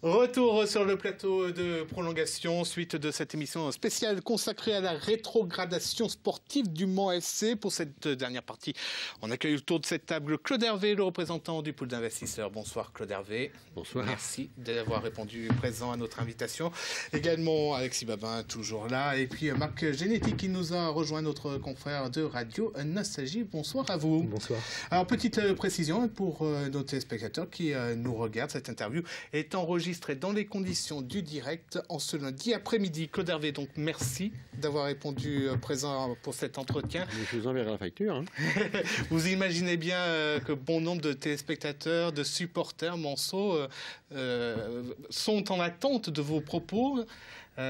Retour sur le plateau de prolongation, suite de cette émission spéciale consacrée à la rétrogradation sportive du Mans FC. Pour cette dernière partie, on accueille autour de cette table Claude Hervé, le représentant du pool d'investisseurs. Bonsoir Claude Hervé. Bonsoir. Merci d'avoir répondu présent à notre invitation. Également Alexis Babin, toujours là. Et puis Marc Genetti qui nous a rejoint, notre confrère de Radio Nostalgie. Bonsoir à vous. Bonsoir. Alors, petite précision pour nos téléspectateurs qui nous regardent, cette interview est enregistrée dans les conditions du direct en ce lundi après-midi. Claude Hervé, donc merci d'avoir répondu présent pour cet entretien. Je vous enverrai la facture. Hein. Vous imaginez bien que bon nombre de téléspectateurs, de supporters manceaux sont en attente de vos propos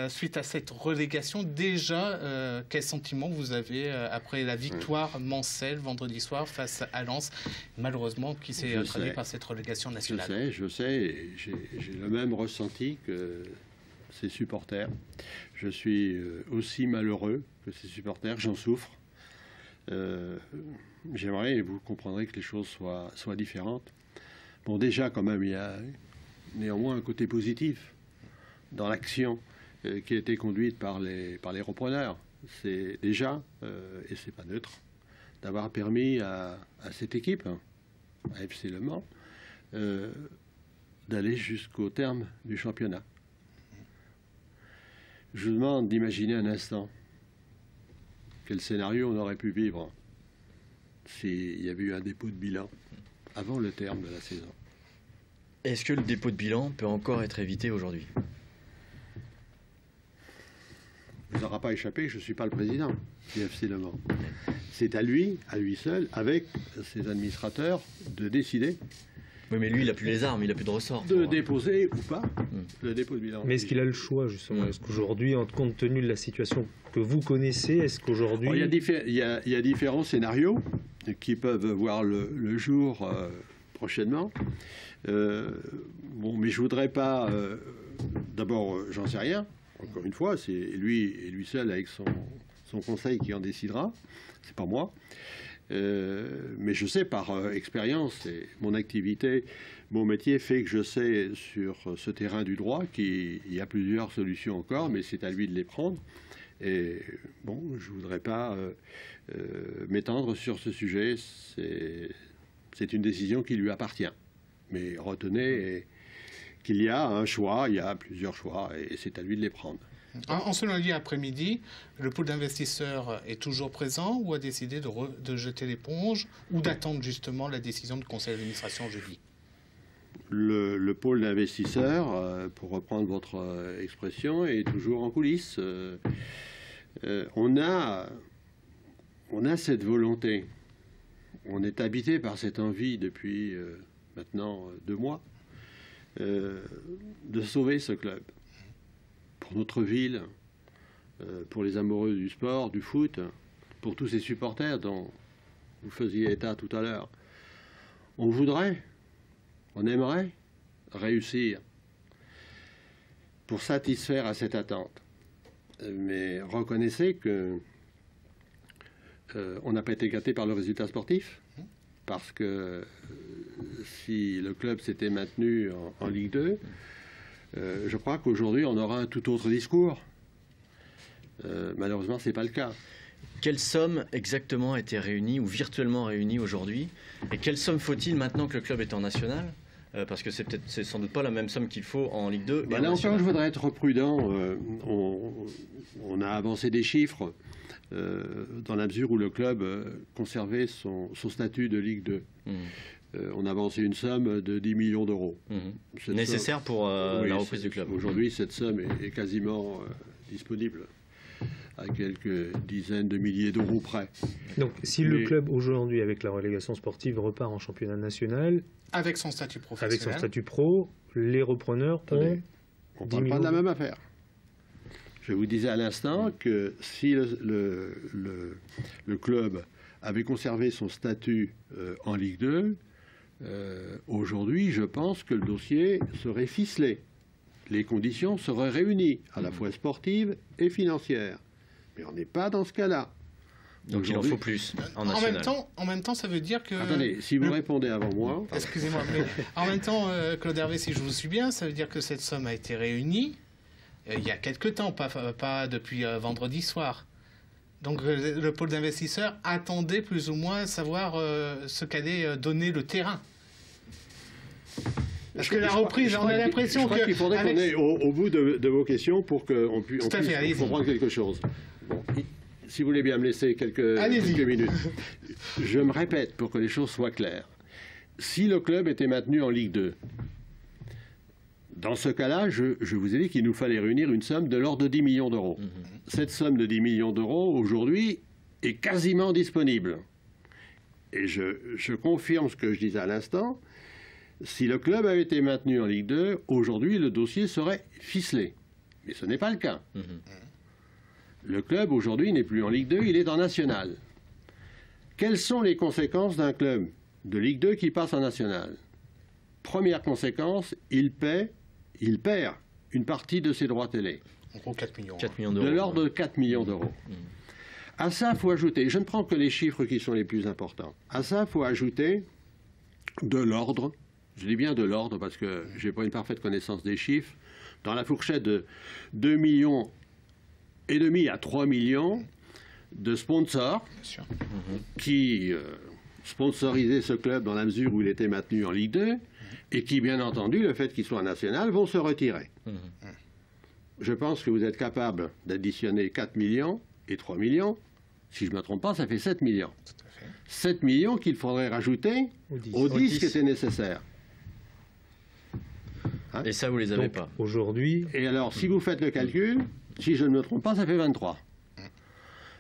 suite à cette relégation. Déjà, quel sentiment vous avez après la victoire mancelle vendredi soir face à Lens, malheureusement qui s'est traduit par cette relégation nationale? Je sais, j'ai le même ressenti que ces supporters. Je suis aussi malheureux que ces supporters, j'en souffre. J'aimerais, et vous comprendrez, que les choses soient différentes. Bon, déjà, quand même, il y a néanmoins un côté positif dans l'action qui a été conduite par les repreneurs. C'est déjà, et c'est pas neutre, d'avoir permis à cette équipe, à FC Le Mans, d'aller jusqu'au terme du championnat. Je vous demande d'imaginer un instant quel scénario on aurait pu vivre s'il y avait eu un dépôt de bilan avant le terme de la saison. Est-ce que le dépôt de bilan peut encore être évité aujourd'hui? Il ne vous aura pas échappé, je ne suis pas le président du FC Le Mans. C'est à lui seul, avec ses administrateurs, de décider. Oui, mais lui, il n'a plus les armes, il n'a plus de ressort. De déposer ou pas le dépôt de bilan. Mais est-ce qu'il a le choix, justement? Est-ce qu'aujourd'hui, compte tenu de la situation que vous connaissez, est-ce qu'aujourd'hui... Il y a différents scénarios qui peuvent voir le jour prochainement. Bon, mais je ne voudrais pas... D'abord, j'en sais rien. Encore une fois, c'est lui et lui seul avec son conseil qui en décidera. C'est pas moi. Mais je sais par expérience et mon activité, mon métier fait que je sais sur ce terrain du droit qu'il y a plusieurs solutions encore, mais c'est à lui de les prendre. Et bon, je ne voudrais pas m'étendre sur ce sujet. C'est une décision qui lui appartient. Mais retenez qu'il y a un choix, il y a plusieurs choix, et c'est à lui de les prendre. En ce lundi après-midi, le pool d'investisseurs est toujours présent ou a décidé de jeter l'éponge ou d'attendre justement la décision du conseil d'administration jeudi? Le pôle d'investisseurs, pour reprendre votre expression, est toujours en coulisses. On a cette volonté. On est habité par cette envie depuis maintenant 2 mois de sauver ce club. Pour notre ville, pour les amoureux du sport, du foot, pour tous ces supporters dont vous faisiez état tout à l'heure. On voudrait, on aimerait réussir pour satisfaire à cette attente. Mais reconnaissez que on n'a pas été gâté par le résultat sportif, parce que si le club s'était maintenu en Ligue 2, je crois qu'aujourd'hui, on aura un tout autre discours. Malheureusement, ce n'est pas le cas. Quelle somme exactement a été réunie ou virtuellement réunie aujourd'hui? Et quelle somme faut-il maintenant que le club est en national? Parce que c'est sans doute pas la même somme qu'il faut en Ligue 2. Là encore, je voudrais être prudent. On a avancé des chiffres dans la mesure où le club conservait son statut de Ligue 2. On a avancé une somme de 10 millions d'euros. Nécessaire pour la reprise du club. Aujourd'hui, cette somme est quasiment disponible, à quelques dizaines de milliers d'euros près. Donc, si le club, aujourd'hui, avec la relégation sportive, repart en championnat national... Avec son statut professionnel. Avec son statut pro, les repreneurs ont... On ne parle pas de la même affaire. Je vous disais à l'instant que si le club avait conservé son statut en Ligue 2, aujourd'hui, je pense que le dossier serait ficelé. Les conditions seraient réunies, à la fois sportives et financières. Mais on n'est pas dans ce cas-là. Donc il en faut plus en national. En même temps, ça veut dire que... Attendez, si vous répondez avant moi... Excusez-moi, mais en même temps, Claude Hervé, si je vous suis bien, ça veut dire que cette somme a été réunie il y a quelque temps, pas depuis vendredi soir. Donc le pôle d'investisseurs attendait plus ou moins savoir ce qu'allait donner le terrain. Parce que la reprise, on a l'impression que... qu'il faudrait qu'on ait au bout de vos questions pour qu'on puisse comprendre quelque chose. Bon, si vous voulez bien me laisser quelques minutes. Je me répète pour que les choses soient claires. Si le club était maintenu en Ligue 2, dans ce cas-là, je vous ai dit qu'il nous fallait réunir une somme de l'ordre de 10 millions d'euros. Cette somme de 10 millions d'euros, aujourd'hui, est quasiment disponible. Et je confirme ce que je disais à l'instant. Si le club avait été maintenu en Ligue 2, aujourd'hui, le dossier serait ficelé. Mais ce n'est pas le cas. Le club, aujourd'hui, n'est plus en Ligue 2, il est en National. Quelles sont les conséquences d'un club de Ligue 2 qui passe en National? Première conséquence, il perd une partie de ses droits télé. En gros, 4 millions. 4 millions d'euros. De l'ordre de 4 millions d'euros. À ça, il faut ajouter, je ne prends que les chiffres qui sont les plus importants. À ça, il faut ajouter de l'ordre, je dis bien de l'ordre parce que je n'ai pas une parfaite connaissance des chiffres, dans la fourchette de 2,5 millions à 3 millions de sponsors qui sponsorisaient ce club dans la mesure où il était maintenu en Ligue 2 et qui, bien entendu, le fait qu'il soit en national, vont se retirer. Je pense que vous êtes capable d'additionner 4 millions et 3 millions. Si je ne me trompe pas, ça fait 7 millions. 7 millions qu'il faudrait rajouter aux 10 qui étaient nécessaires. Hein? Et ça, vous les avez pas. Aujourd'hui... Et alors, si vous faites le calcul, si je ne me trompe pas, ça fait 23.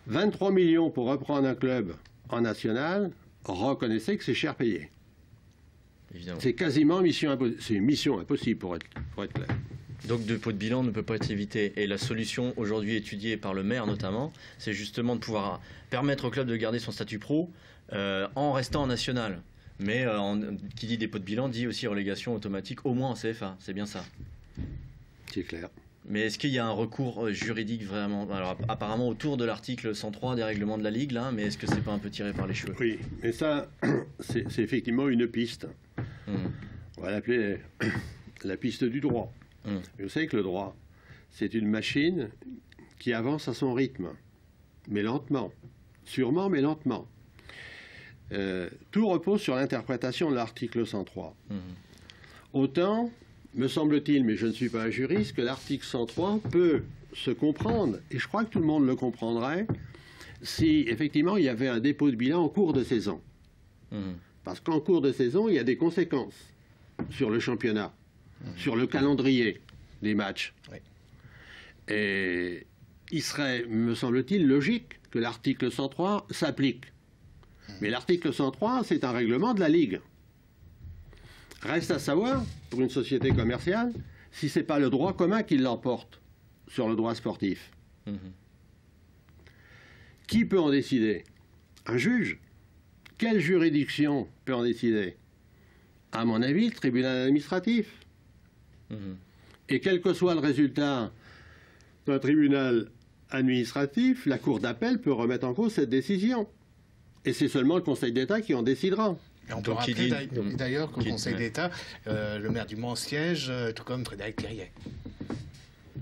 23 millions pour reprendre un club en national, reconnaissez que c'est cher payé. C'est quasiment une mission impossible pour être clair. Donc, le dépôt de bilan ne peut pas être évité. Et la solution aujourd'hui étudiée par le maire notamment, c'est justement de pouvoir permettre au club de garder son statut pro en restant en national. Mais qui dit dépôt de bilan dit aussi relégation automatique, au moins en CFA. C'est bien ça. C'est clair. Mais est-ce qu'il y a un recours juridique vraiment? Alors apparemment autour de l'article 103 des règlements de la Ligue, là, mais est-ce que c'est pas un peu tiré par les cheveux? Oui, mais ça, c'est effectivement une piste. On va l'appeler la piste du droit. Vous savez que le droit, c'est une machine qui avance à son rythme, mais lentement. Sûrement, mais lentement. Tout repose sur l'interprétation de l'article 103. Autant, me semble-t-il, mais je ne suis pas un juriste, que l'article 103 peut se comprendre, et je crois que tout le monde le comprendrait, si effectivement il y avait un dépôt de bilan en cours de saison. Parce qu'en cours de saison, il y a des conséquences sur le championnat, sur le calendrier des matchs. Et il serait, me semble-t-il, logique que l'article 103 s'applique. Mais l'article 103, c'est un règlement de la Ligue. Reste à savoir, pour une société commerciale, si ce n'est pas le droit commun qui l'emporte sur le droit sportif. Qui peut en décider? Un juge. Quelle juridiction peut en décider? À mon avis, le tribunal administratif. Et quel que soit le résultat d'un tribunal administratif, la Cour d'appel peut remettre en cause cette décision. Et c'est seulement le Conseil d'État qui en décidera. Et on peut rappeler d'ailleurs qu'au Conseil d'État, le maire du Mans siège, tout comme Frédéric Thiriet.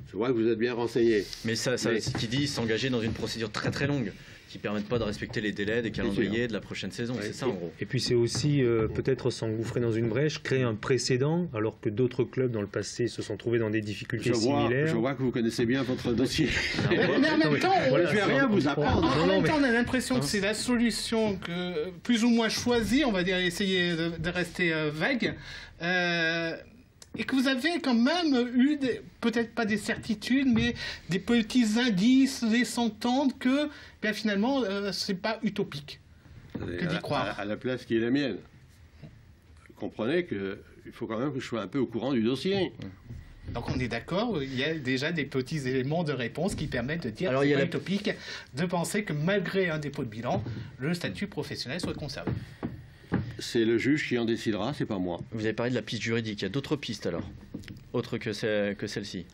Je vois que vous êtes bien renseigné. Mais ça qui dit s'engager dans une procédure très très longue, qui ne permettent pas de respecter les délais des calendriers de la prochaine saison. C'est ça en gros. Et puis c'est aussi peut-être s'engouffrer dans une brèche, créer un précédent, alors que d'autres clubs dans le passé se sont trouvés dans des difficultés similaires. Je vois que vous connaissez bien votre dossier. Mais en même temps, je ne vais rien vous apprendre. En même temps, on a l'impression que c'est la solution que, plus ou moins choisie, on va dire, essayer de rester vague. Et que vous avez quand même eu, peut-être pas des certitudes, mais des petits indices laissant entendre que, bien finalement, c'est pas utopique que d'y croire. À la place qui est la mienne. Comprenez qu'il faut quand même que je sois un peu au courant du dossier. Donc on est d'accord, il y a déjà des petits éléments de réponse qui permettent de dire que c'est pas utopique de penser que malgré un dépôt de bilan, le statut professionnel soit conservé. C'est le juge qui en décidera, c'est pas moi. Vous avez parlé de la piste juridique, il y a d'autres pistes alors, autres que celle-ci?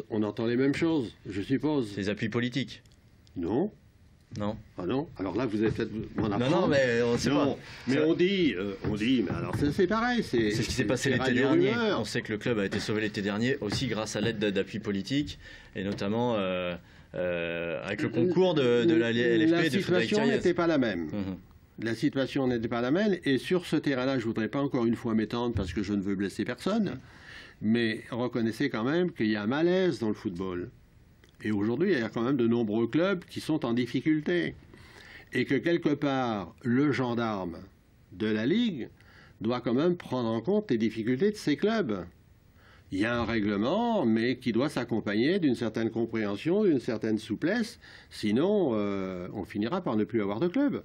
On entend les mêmes choses, je suppose. Des appuis politiques? Non. Non. Ah non? Alors là, vous avez peut-être m'en apprendre. Non, mais on sait pas. Non, mais on dit, mais alors c'est pareil. C'est ce qui s'est passé l'été radio dernier. rumeur. On sait que le club a été sauvé l'été dernier aussi grâce à l'aide d'appui politique et notamment avec le concours de la LFP La et de Frédéric situation Thiriez. n'était pas la même. Mhm. La situation n'était pas la même. Et sur ce terrain-là, je ne voudrais pas encore une fois m'étendre parce que je ne veux blesser personne. Mais reconnaissez quand même qu'il y a un malaise dans le football. Et aujourd'hui, il y a quand même de nombreux clubs qui sont en difficulté. Et que quelque part, le gendarme de la Ligue doit quand même prendre en compte les difficultés de ces clubs. Il y a un règlement, mais qui doit s'accompagner d'une certaine compréhension, d'une certaine souplesse. Sinon, on finira par ne plus avoir de club.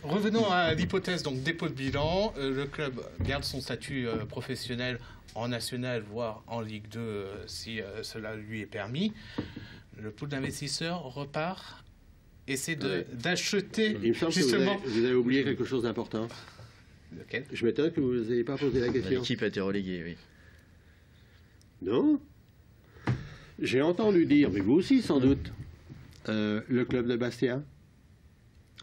Revenons à l'hypothèse donc dépôt de bilan. Le club garde son statut professionnel en national, voire en Ligue 2 si cela lui est permis. Le pool d'investisseurs repart, essaie d'acheter Il me semble justement... que vous avez oublié quelque chose d'important. Lequel ? Je m'étonne que vous n'ayez pas posé la question. L'équipe a été reléguée, oui. Non? J'ai entendu dire, mais vous aussi sans doute, le club de Bastia.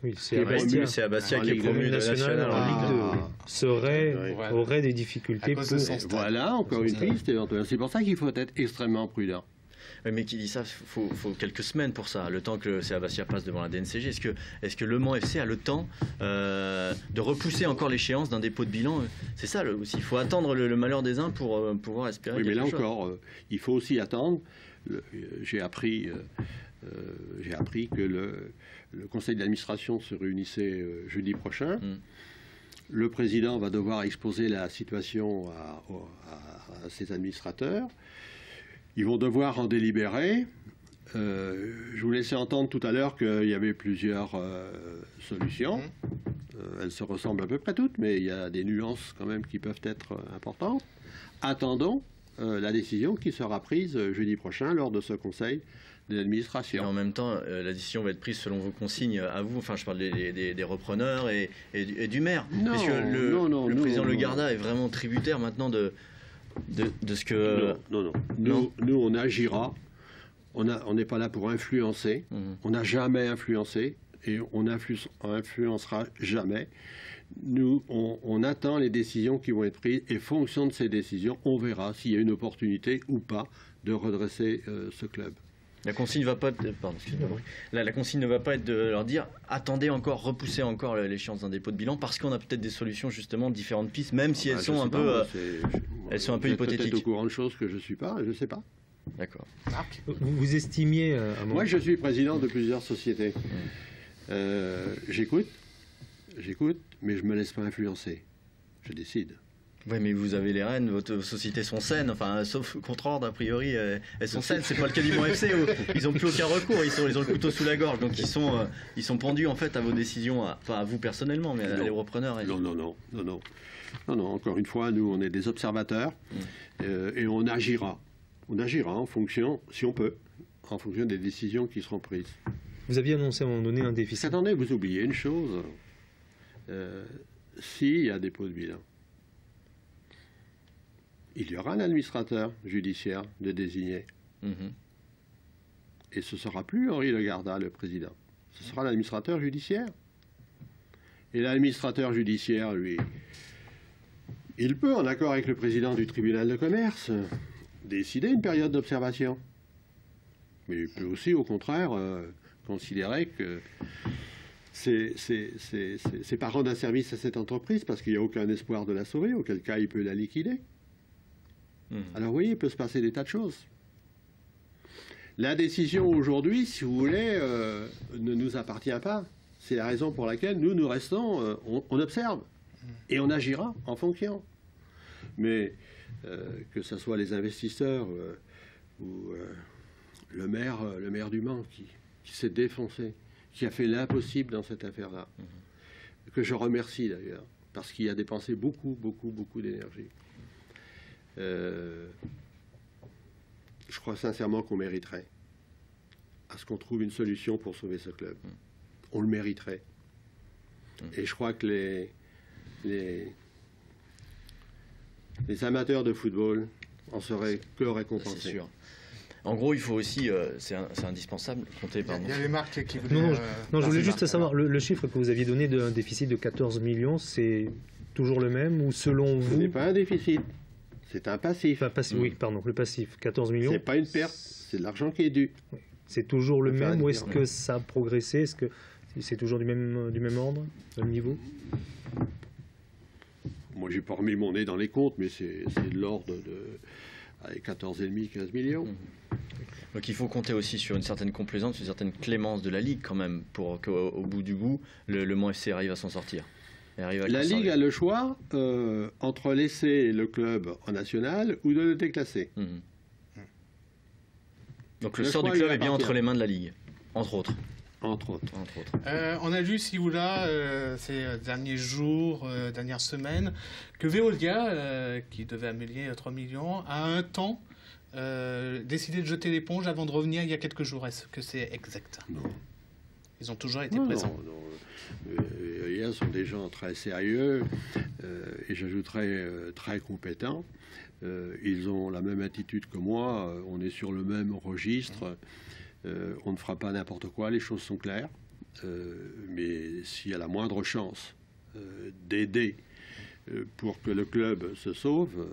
Oui, Qui est promu, C'est à Bastia en qui est Ligue promu Ligue de nationale national en en Ligue Ligue 2 Voilà. aurait des À difficultés cause pour... de son stade. Voilà, encore une piste éventuellement. C'est pour ça qu'il faut être extrêmement prudent. Oui, mais qui dit ça, faut quelques semaines pour ça, le temps que CA Bastia passe devant la DNCG. Est-ce que Le Mans FC a le temps de repousser encore l'échéance d'un dépôt de bilan? C'est ça aussi. Il faut attendre le malheur des uns pour pouvoir espérer Oui, mais quelque là chose. encore, il faut aussi attendre. J'ai appris que le conseil d'administration se réunissait jeudi prochain. Le président va devoir exposer la situation à ses administrateurs. Ils vont devoir en délibérer. Je vous laissais entendre tout à l'heure qu'il y avait plusieurs solutions. Elles se ressemblent à peu près toutes, mais il y a des nuances quand même qui peuvent être importantes. Attendons la décision qui sera prise jeudi prochain lors de ce conseil de Et l'administration. en même temps, la décision va être prise selon vos consignes à vous. Enfin, je parle des repreneurs et du maire. Non, Parce que le nous, président Legarda est vraiment tributaire maintenant de ce que... Non. Non. Nous, on agira. On n'est pas là pour influencer. On n'a jamais influencé et on influencera jamais. Nous, on attend les décisions qui vont être prises et fonction de ces décisions, on verra s'il y a une opportunité ou pas de redresser ce club. La consigne va pas être, pardon, excusez-moi. La consigne ne va pas être de leur dire attendez encore, repoussez encore l'échéance d'un dépôt de bilan parce qu'on a peut-être des solutions justement, différentes pistes, même si elles sont un peu hypothétiques. Peut-être au courant de choses que je ne suis pas, je ne sais pas. D'accord. Marc ? Vous estimiez... Moi, je suis président de plusieurs sociétés. J'écoute, mais je ne me laisse pas influencer. Je décide. Oui, mais vous avez les rênes, vos sociétés sont saines, enfin, sauf contre-ordre, a priori, elles sont saines. C'est pas le cas du Mans FC, où ils n'ont plus aucun recours, ils ont le couteau sous la gorge, donc ils sont pendus en fait à vos décisions, pas à vous personnellement, mais à les repreneurs. Non, encore une fois, nous, on est des observateurs et on agira. On agira en fonction, si on peut, en fonction des décisions qui seront prises. Vous aviez annoncé à un moment donné un déficit. Attendez, vous oubliez une chose. S'il y a dépôt de bilan, il y aura un administrateur judiciaire de désigner. Et ce ne sera plus Henri Legarda, le président. Ce sera l'administrateur judiciaire. Et l'administrateur judiciaire, lui, il peut, en accord avec le président du tribunal de commerce, décider une période d'observation. Mais il peut aussi, au contraire, considérer que c'est pas rendre un service à cette entreprise parce qu'il n'y a aucun espoir de la sauver, auquel cas il peut la liquider. Alors vous voyez, il peut se passer des tas de choses. La décision aujourd'hui, si vous voulez, ne nous appartient pas. C'est la raison pour laquelle nous restons, on observe et on agira en fonction. Mais que ce soit les investisseurs ou le maire du Mans qui s'est défoncé, qui a fait l'impossible dans cette affaire-là, que je remercie d'ailleurs, parce qu'il a dépensé beaucoup d'énergie. Je crois sincèrement qu'on mériterait à ce qu'on trouve une solution pour sauver ce club. On le mériterait. Et je crois que les amateurs de football en seraient que récompensés. C'est sûr. En gros, il faut aussi, c'est indispensable, compter, pardon. Il y a les marques qui voulaient... Non, je voulais juste marques, savoir, le chiffre que vous aviez donné d'un déficit de 14 millions, c'est toujours le même ou selon Ce vous... n'est pas un déficit, c'est un passif. Enfin, oui, pardon, le passif, 14 millions. C'est pas une perte, c'est de l'argent qui est dû. C'est toujours le On peut faire même la ou est-ce différence. que ça a progressé? Est-ce que c'est toujours du même ordre, le même niveau? Moi, j'ai pas remis mon nez dans les comptes, mais c'est de l'ordre de 14,5, 15 millions. Donc il faut compter aussi sur une certaine complaisance, une certaine clémence de la Ligue quand même, pour qu'au bout du bout, le Mans FC arrive à s'en sortir. Et arrive à La conserver. Ligue a le choix entre laisser le club en national ou de le déclasser. Mhm. Donc le Le sort du choix club lui est bien appartient. entre les mains de la Ligue, entre autres. Entre autres. On a lu, si ou là, ces derniers jours, dernières semaines, que Veolia, qui devait amélier 3 millions, a un temps décidé de jeter l'éponge avant de revenir il y a quelques jours. Est-ce que c'est exact? Non. Ils ont toujours été Non, présents. Veolia sont des gens très sérieux et j'ajouterais très compétents. Ils ont la même attitude que moi, on est sur le même registre. On ne fera pas n'importe quoi, les choses sont claires. Mais s'il y a la moindre chance d'aider pour que le club se sauve,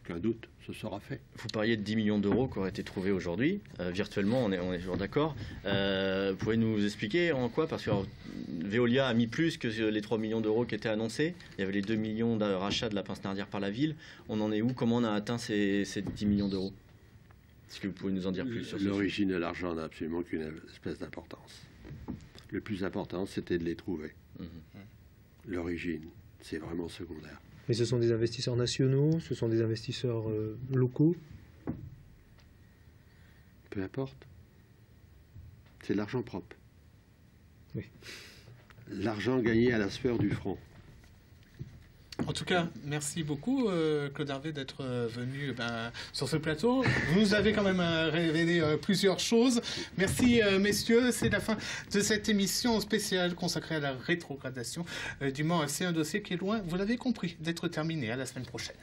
aucun doute, ce sera fait. Vous parliez de 10 millions d'euros qui auraient été trouvés aujourd'hui. Virtuellement, on est toujours d'accord. Vous pouvez nous expliquer en quoi? Parce que Veolia a mis plus que les 3 millions d'euros qui étaient annoncés. Il y avait les 2 millions de rachat de la Pince-Nardière par la ville. On en est où? Comment on a atteint ces 10 millions d'euros? Est-ce que vous pouvez nous en dire plus sur ce sujet? L'origine de l'argent n'a absolument qu'une espèce d'importance. Le plus important, c'était de les trouver. L'origine, c'est vraiment secondaire. Mais ce sont des investisseurs nationaux, ce sont des investisseurs locaux? Peu importe. C'est de l'argent propre. Oui. L'argent gagné à la sueur du front. En tout cas, merci beaucoup, Claude Hervé, d'être venu sur ce plateau. Vous nous avez quand même révélé plusieurs choses. Merci, messieurs. C'est la fin de cette émission spéciale consacrée à la rétrogradation du Mans FC, un dossier qui est loin, vous l'avez compris, d'être terminé. À la semaine prochaine.